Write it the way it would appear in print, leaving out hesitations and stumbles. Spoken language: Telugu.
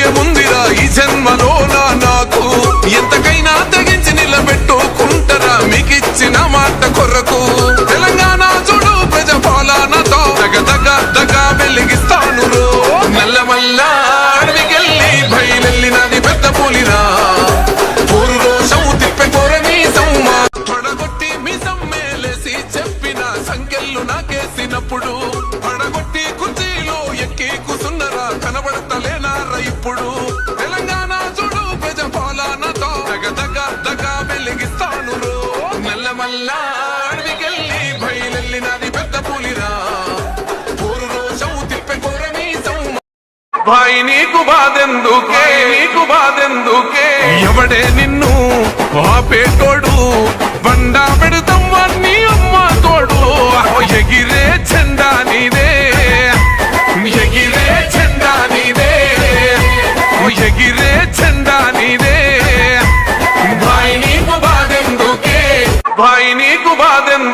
భాగ్యముందిరా ఈ జన్మలోనా నాకు, ఎంతకైనా తెగించి నిలబెట్టుకుంటారా మీకిచ్చిన మాట కొరకు. తెలంగాణ చూడు ప్రజాపాలనతో దగ దగ దగ వెలిగిస్తాను రో. నల్లమల్ల అడవికెళ్ళి బయలెళ్ళినది పెద్ద పులిరా, ఊరు రోషం తిప్పే కోరని సౌమా పడగొట్టి మీ సమ్మేలేసి చెప్పిన సంఖ్యలు నాకేసినప్పుడు, పడగొట్టి కుర్చీలో ఎక్కి కూసున్నరా కనబడతలేనారా ఇప్పుడు. తెలంగాణ చూడు ప్రజాపాలనతో దగ దగ దగ వెలిగిస్తాను రో. నల్లమల్ల అడవికెళ్ళి బయలెళ్ళినది పెద్ద పులిరా, ఊరు రోషం తిప్పే కోరని సౌమా. భాయ్ నీకు బాధెందుకే, నీకు బాధెందుకే, ఎవడే నిన్ను ఆపేటోడు, బండా పెడతాం వాణ్ణి అమ్మ తోడు. ఎగిరే చెండా నీదే, ఎగిరే చెండా నీదే, ఎగిరే చెండా నీదే. భాయ్ నీకు బాధెందుకే, భాయ్ నీకు బాధెందుకే.